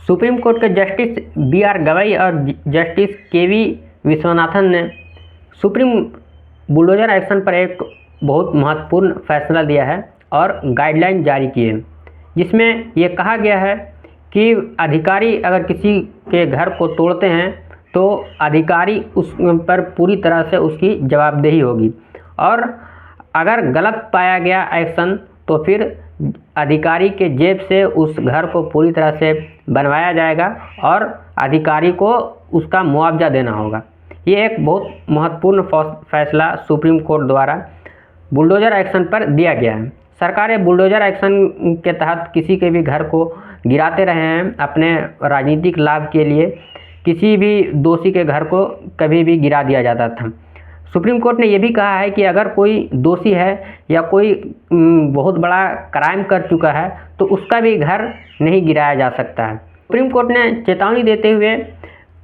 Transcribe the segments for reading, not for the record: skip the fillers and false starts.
Supreme court के justice B R. Gavai और justice KV. Viswanathan ने सुप्रीम बुलडोजर एक्शन पर एक बहुत महत्वपूर्ण फैसला दिया है और गाइडलाइन जारी की है, जिसमें ये कहा गया है कि अधिकारी अगर किसी के घर को तोड़ते हैं तो अधिकारी उस पर पूरी तरह से उसकी जवाबदेही होगी और अगर गलत पाया गया एक्शन तो फिर अधिकारी के जेब से उस घर को पूरी तरह से बनवाया जाएगा और अधिकारी को उसका मुआवजा देना होगा। ये एक बहुत महत्वपूर्ण फैसला सुप्रीम कोर्ट द्वारा बुलडोजर एक्शन पर दिया गया है। सरकारें बुलडोजर एक्शन के तहत किसी के भी घर को गिराते रहे हैं अपने राजनीतिक लाभ के लिए। किसी भी दोषी के घर को कभी भी गिरा दिया जाता था। सुप्रीम कोर्ट ने यह भी कहा है कि अगर कोई दोषी है या कोई बहुत बड़ा क्राइम कर चुका है तो उसका भी घर नहीं गिराया जा सकता है। सुप्रीम कोर्ट ने चेतावनी देते हुए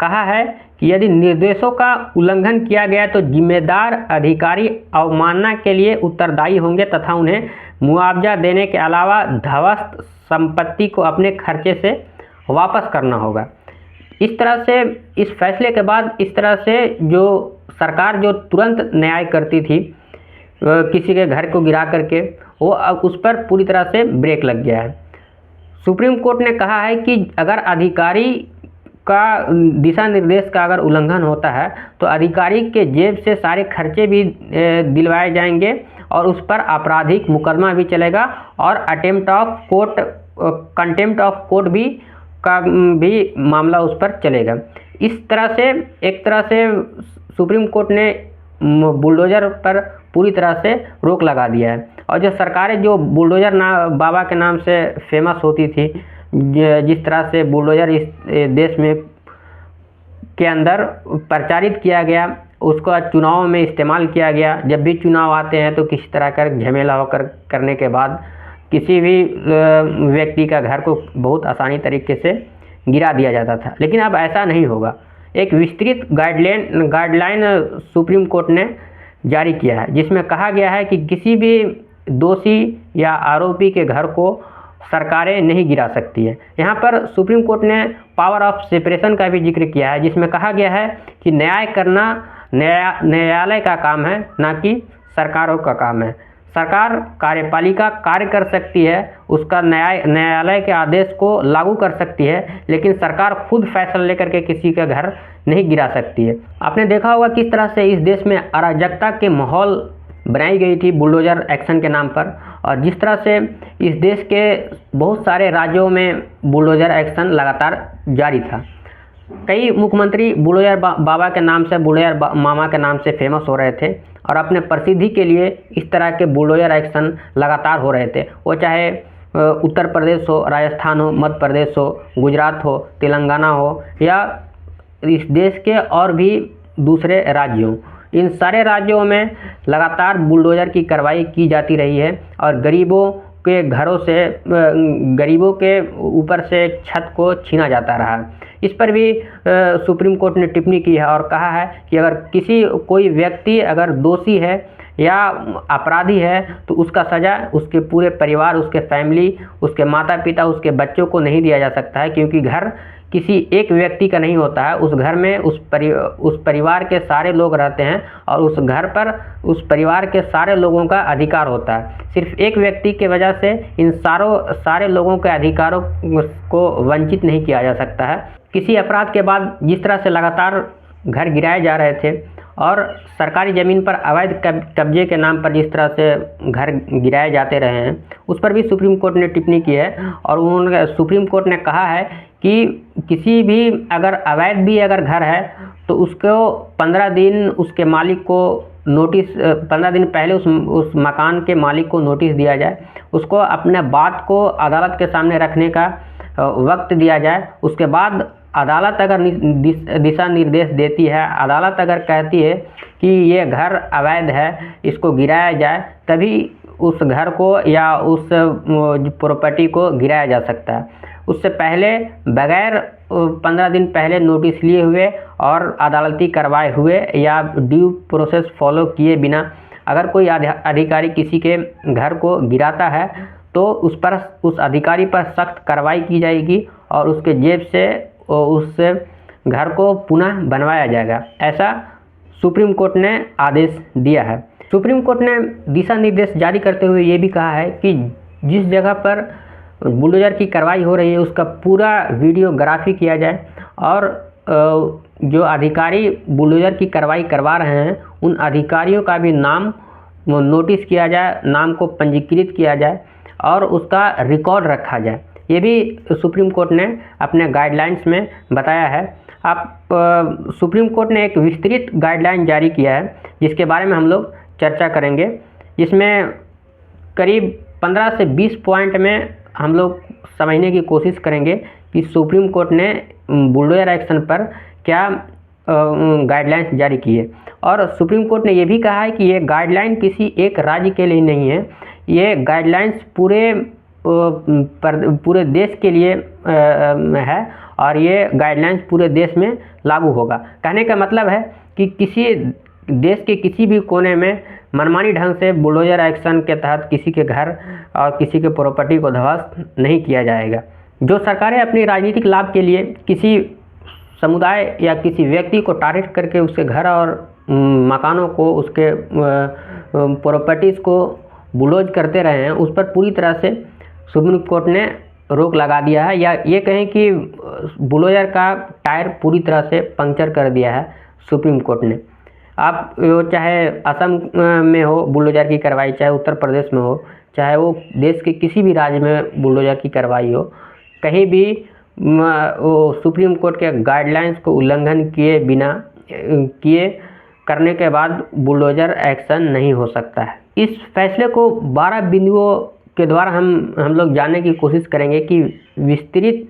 कहा है कि यदि निर्देशों का उल्लंघन किया गया तो जिम्मेदार अधिकारी अवमानना के लिए उत्तरदायी होंगे तथा उन्हें मुआवजा देने के अलावा ध्वस्त संपत्ति को अपने खर्चे से वापस करना होगा। इस तरह से इस फैसले के बाद इस तरह से जो सरकार जो तुरंत न्याय करती थी किसी के घर को गिरा करके, वो अब उस पर पूरी तरह से ब्रेक लग गया है। सुप्रीम कोर्ट ने कहा है कि अगर अधिकारी का दिशा निर्देश का अगर उल्लंघन होता है तो अधिकारी के जेब से सारे खर्चे भी दिलवाए जाएंगे और उस पर आपराधिक मुकदमा भी चलेगा और कंटेम्प्ट ऑफ कोर्ट भी मामला उस पर चलेगा। इस तरह से एक तरह से सुप्रीम कोर्ट ने बुलडोजर पर पूरी तरह से रोक लगा दिया है। और जो सरकारें जो बुलडोजर बाबा के नाम से फेमस होती थी, जिस तरह से बुलडोजर इस देश में के अंदर प्रचारित किया गया, उसको चुनाव में इस्तेमाल किया गया। जब भी चुनाव आते हैं तो किसी तरह का झमेला होकर करने के बाद किसी भी व्यक्ति का घर को बहुत आसानी तरीके से गिरा दिया जाता था, लेकिन अब ऐसा नहीं होगा। एक विस्तृत गाइडलाइन सुप्रीम कोर्ट ने जारी किया है, जिसमें कहा गया है कि किसी भी दोषी या आरोपी के घर को सरकारें नहीं गिरा सकती है। यहाँ पर सुप्रीम कोर्ट ने पावर ऑफ सेपरेशन का भी जिक्र किया है, जिसमें कहा गया है कि न्याय करना न्यायालय का काम है, ना कि सरकारों का काम है। सरकार कार्यपालिका कार्य कर सकती है, उसका न्यायालय के आदेश को लागू कर सकती है, लेकिन सरकार खुद फैसला लेकर के किसी का घर नहीं गिरा सकती है। आपने देखा होगा किस तरह से इस देश में अराजकता के माहौल बनाई गई थी बुलडोजर एक्शन के नाम पर, और जिस तरह से इस देश के बहुत सारे राज्यों में बुलडोजर एक्शन लगातार जारी था। कई मुख्यमंत्री बुलडोजर बाबा के नाम से, बुलडोजर मामा के नाम से फेमस हो रहे थे और अपने प्रसिद्धि के लिए इस तरह के बुलडोजर एक्शन लगातार हो रहे थे। वो चाहे उत्तर प्रदेश हो, राजस्थान हो, मध्य प्रदेश हो, गुजरात हो, तेलंगाना हो या इस देश के और भी दूसरे राज्यों, इन सारे राज्यों में लगातार बुलडोजर की कार्रवाई की जाती रही है और गरीबों के घरों से, गरीबों के ऊपर से छत को छीना जाता रहा। इस पर भी सुप्रीम कोर्ट ने टिप्पणी की है और कहा है कि अगर कोई व्यक्ति अगर दोषी है या अपराधी है तो उसका सज़ा उसके पूरे परिवार, उसके फैमिली, उसके माता पिता, उसके बच्चों को नहीं दिया जा सकता है, क्योंकि घर किसी एक व्यक्ति का नहीं होता है। उस घर में उस परिवार के सारे लोग रहते हैं और उस घर पर उस परिवार के सारे लोगों का अधिकार होता है। सिर्फ एक व्यक्ति के वजह से इन सारे लोगों के अधिकारों को वंचित नहीं किया जा सकता है। किसी अपराध के बाद जिस तरह से लगातार घर गिराए जा रहे थे और सरकारी ज़मीन पर अवैध कब्जे के नाम पर जिस तरह से घर गिराए जाते रहे हैं, उस पर भी सुप्रीम कोर्ट ने टिप्पणी की है और सुप्रीम कोर्ट ने कहा है कि किसी भी अगर अवैध भी अगर घर है तो उसको 15 दिन उसके मालिक को नोटिस, 15 दिन पहले उस मकान के मालिक को नोटिस दिया जाए, उसको अपने बात को अदालत के सामने रखने का वक्त दिया जाए। उसके बाद अदालत अगर दिशा निर्देश देती है, अदालत अगर कहती है कि ये घर अवैध है, इसको गिराया जाए, तभी उस घर को या उस प्रॉपर्टी को गिराया जा सकता है। उससे पहले बगैर 15 दिन पहले नोटिस लिए हुए और अदालती कार्रवाई हुए या ड्यू प्रोसेस फॉलो किए बिना अगर कोई अधिकारी किसी के घर को गिराता है तो उस अधिकारी पर सख्त कार्रवाई की जाएगी और उसके जेब से उस घर को पुनः बनवाया जाएगा, ऐसा सुप्रीम कोर्ट ने आदेश दिया है। सुप्रीम कोर्ट ने दिशा निर्देश जारी करते हुए ये भी कहा है कि जिस जगह पर बुलडोज़र की कार्रवाई हो रही है उसका पूरा वीडियोग्राफी किया जाए और जो अधिकारी बुलडोज़र की कार्रवाई करवा रहे हैं उन अधिकारियों का भी नाम नोटिस किया जाए, नाम को पंजीकृत किया जाए और उसका रिकॉर्ड रखा जाए। ये भी सुप्रीम कोर्ट ने अपने गाइडलाइंस में बताया है। सुप्रीम कोर्ट ने एक विस्तृत गाइडलाइन जारी किया है जिसके बारे में हम लोग चर्चा करेंगे, जिसमें करीब 15 से 20 पॉइंट में हम लोग समझने की कोशिश करेंगे कि सुप्रीम कोर्ट ने बुलडोज़र एक्शन पर क्या गाइडलाइंस जारी की है। और सुप्रीम कोर्ट ने यह भी कहा है कि ये गाइडलाइन किसी एक राज्य के लिए नहीं है, ये गाइडलाइंस पूरे देश के लिए है और ये गाइडलाइंस पूरे देश में लागू होगा। कहने का मतलब है कि किसी देश के किसी भी कोने में मनमानी ढंग से बुलडोज़र एक्शन के तहत किसी के घर और किसी के प्रॉपर्टी को ध्वस्त नहीं किया जाएगा। जो सरकारें अपनी राजनीतिक लाभ के लिए किसी समुदाय या किसी व्यक्ति को टारगेट करके उसके घर और मकानों को, उसके प्रॉपर्टीज़ को बुलडोज करते रहे हैं, उस पर पूरी तरह से सुप्रीम कोर्ट ने रोक लगा दिया है, या ये कहें कि बुलडोज़र का टायर पूरी तरह से पंक्चर कर दिया है सुप्रीम कोर्ट ने। आप चाहे असम में हो बुलडोज़र की कार्रवाई, चाहे उत्तर प्रदेश में हो, चाहे वो देश के किसी भी राज्य में बुलडोज़र की कार्रवाई हो, कहीं भी वो सुप्रीम कोर्ट के गाइडलाइंस को उल्लंघन किए करने के बाद बुलडोज़र एक्शन नहीं हो सकता है। इस फैसले को 12 बिंदुओं के द्वारा हम लोग जानने की कोशिश करेंगे कि विस्तृत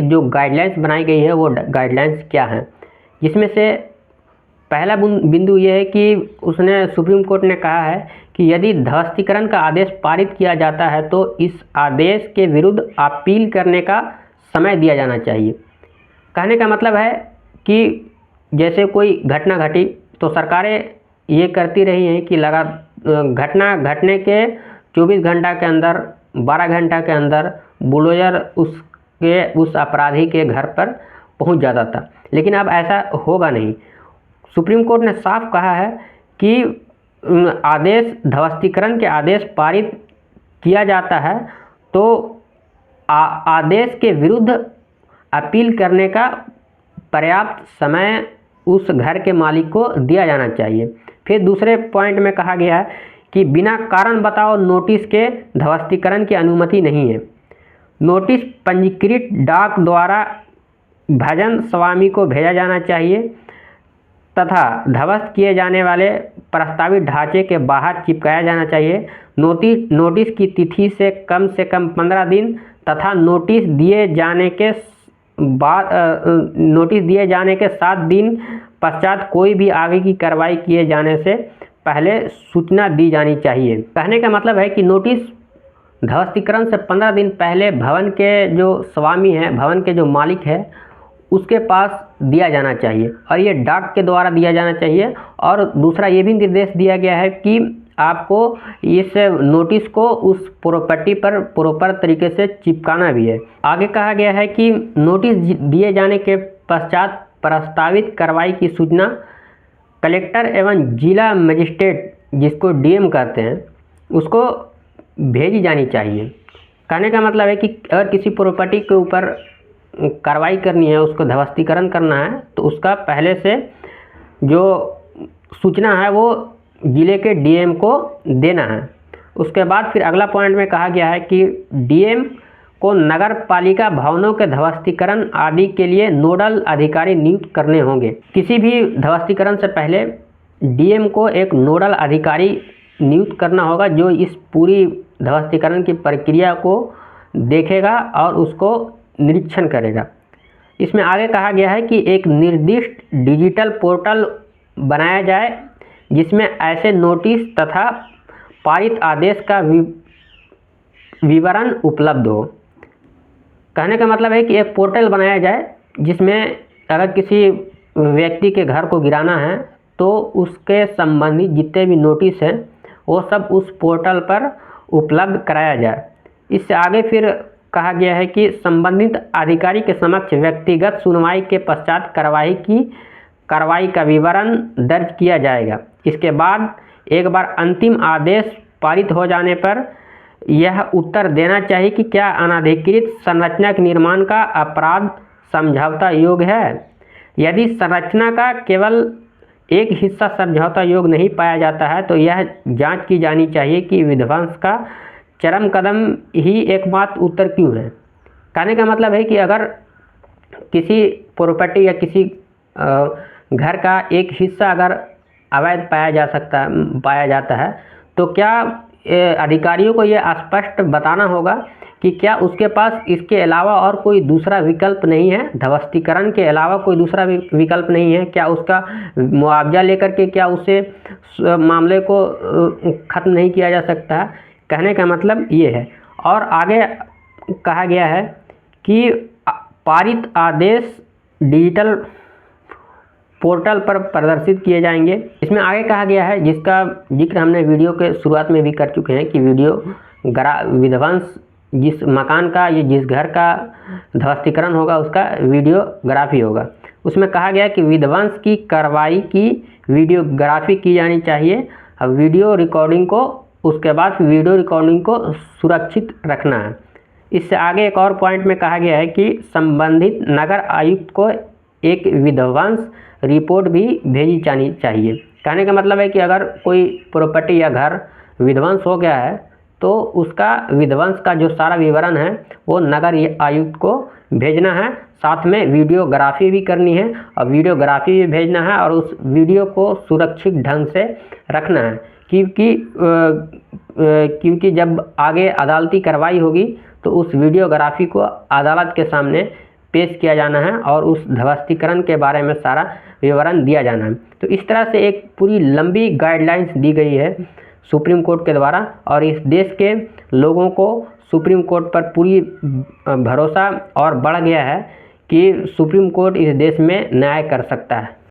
जो गाइडलाइंस बनाई गई है वो गाइडलाइंस क्या हैं। जिसमें से पहला बिंदु ये है कि सुप्रीम कोर्ट ने कहा है कि यदि ध्वस्तीकरण का आदेश पारित किया जाता है तो इस आदेश के विरुद्ध अपील करने का समय दिया जाना चाहिए। कहने का मतलब है कि जैसे कोई घटना घटी तो सरकारें ये करती रही हैं कि घटना घटने के 24 घंटा के अंदर, 12 घंटा के अंदर बुलडोज़र उस अपराधी के घर पर पहुंच जाता था, लेकिन अब ऐसा होगा नहीं। सुप्रीम कोर्ट ने साफ कहा है कि ध्वस्तीकरण के आदेश पारित किया जाता है तो आदेश के विरुद्ध अपील करने का पर्याप्त समय उस घर के मालिक को दिया जाना चाहिए। फिर दूसरे पॉइंट में कहा गया है कि बिना कारण बताओ नोटिस के ध्वस्तीकरण की अनुमति नहीं है। नोटिस पंजीकृत डाक द्वारा भजन स्वामी को भेजा जाना चाहिए तथा ध्वस्त किए जाने वाले प्रस्तावित ढांचे के बाहर चिपकाया जाना चाहिए। नोटिस की तिथि से कम 15 दिन तथा नोटिस दिए जाने के 7 दिन पश्चात कोई भी आगे की कार्रवाई किए जाने से पहले सूचना दी जानी चाहिए। कहने का मतलब है कि नोटिस ध्वस्तीकरण से 15 दिन पहले भवन के जो स्वामी हैं, भवन के जो मालिक है, उसके पास दिया जाना चाहिए और ये डाक के द्वारा दिया जाना चाहिए। और दूसरा ये भी निर्देश दिया गया है कि आपको इस नोटिस को उस प्रॉपर्टी पर प्रॉपर तरीके से चिपकाना भी है। आगे कहा गया है कि नोटिस दिए जाने के पश्चात प्रस्तावित कार्रवाई की सूचना कलेक्टर एवं जिला मजिस्ट्रेट, जिसको डीएम कहते हैं, उसको भेजी जानी चाहिए। कहने का मतलब है कि अगर किसी प्रॉपर्टी के ऊपर कार्रवाई करनी है, उसको ध्वस्तीकरण करना है, तो उसका पहले से जो सूचना है वो जिले के डीएम को देना है। उसके बाद फिर अगला पॉइंट में कहा गया है कि डीएम को नगर पालिका भवनों के ध्वस्तीकरण आदि के लिए नोडल अधिकारी नियुक्त करने होंगे। किसी भी ध्वस्तीकरण से पहले डीएम को एक नोडल अधिकारी नियुक्त करना होगा जो इस पूरी ध्वस्तीकरण की प्रक्रिया को देखेगा और उसको निरीक्षण करेगा। इसमें आगे कहा गया है कि एक निर्दिष्ट डिजिटल पोर्टल बनाया जाए जिसमें ऐसे नोटिस तथा पारित आदेश का विवरण उपलब्ध हो। कहने का मतलब है कि एक पोर्टल बनाया जाए जिसमें अगर किसी व्यक्ति के घर को गिराना है तो उसके संबंधित जितने भी नोटिस हैं वो सब उस पोर्टल पर उपलब्ध कराया जाए। इससे आगे फिर कहा गया है कि संबंधित अधिकारी के समक्ष व्यक्तिगत सुनवाई के पश्चात कार्रवाई का विवरण दर्ज किया जाएगा। इसके बाद एक बार अंतिम आदेश पारित हो जाने पर यह उत्तर देना चाहिए कि क्या अनधिकृत संरचना के निर्माण का अपराध समझौता योग्य है। यदि संरचना का केवल एक हिस्सा समझौता योग्य नहीं पाया जाता है तो यह जांच की जानी चाहिए कि विध्वंस का चरम कदम ही एकमात्र उत्तर क्यों है। कहने का मतलब है कि अगर किसी प्रॉपर्टी या किसी घर का एक हिस्सा अगर अवैध पाया जाता है तो क्या अधिकारियों को यह स्पष्ट बताना होगा कि क्या उसके पास इसके अलावा और कोई दूसरा विकल्प नहीं है, ध्वस्तीकरण के अलावा कोई दूसरा विकल्प नहीं है। क्या उसका मुआवजा लेकर के क्या उसे मामले को ख़त्म नहीं किया जा सकता है। कहने का मतलब ये है। और आगे कहा गया है कि पारित आदेश डिजिटल पोर्टल पर प्रदर्शित किए जाएंगे। इसमें आगे कहा गया है, जिसका जिक्र हमने वीडियो के शुरुआत में भी कर चुके हैं, कि विध्वंस जिस मकान का या जिस घर का ध्वस्तीकरण होगा उसका वीडियोग्राफी होगा। उसमें कहा गया कि विध्वंस की कार्रवाई की वीडियोग्राफी की जानी चाहिए। अब वीडियो रिकॉर्डिंग को उसके बाद वीडियो रिकॉर्डिंग को सुरक्षित रखना है। इससे आगे एक और पॉइंट में कहा गया है कि संबंधित नगर आयुक्त को एक विध्वंस रिपोर्ट भी भेजी जानी चाहिए। कहने का मतलब है कि अगर कोई प्रॉपर्टी या घर विध्वंस हो गया है तो उसका विध्वंस का जो सारा विवरण है वो नगर आयुक्त को भेजना है। साथ में वीडियोग्राफी भी करनी है और वीडियोग्राफी भी भेजना है और उस वीडियो को सुरक्षित ढंग से रखना है, क्योंकि जब आगे अदालती कार्रवाई होगी तो उस वीडियोग्राफी को अदालत के सामने पेश किया जाना है और उस ध्वस्तीकरण के बारे में सारा विवरण दिया जाना है। तो इस तरह से एक पूरी लंबी गाइडलाइंस दी गई है सुप्रीम कोर्ट के द्वारा और इस देश के लोगों को सुप्रीम कोर्ट पर पूरी भरोसा और बढ़ गया है कि सुप्रीम कोर्ट इस देश में न्याय कर सकता है।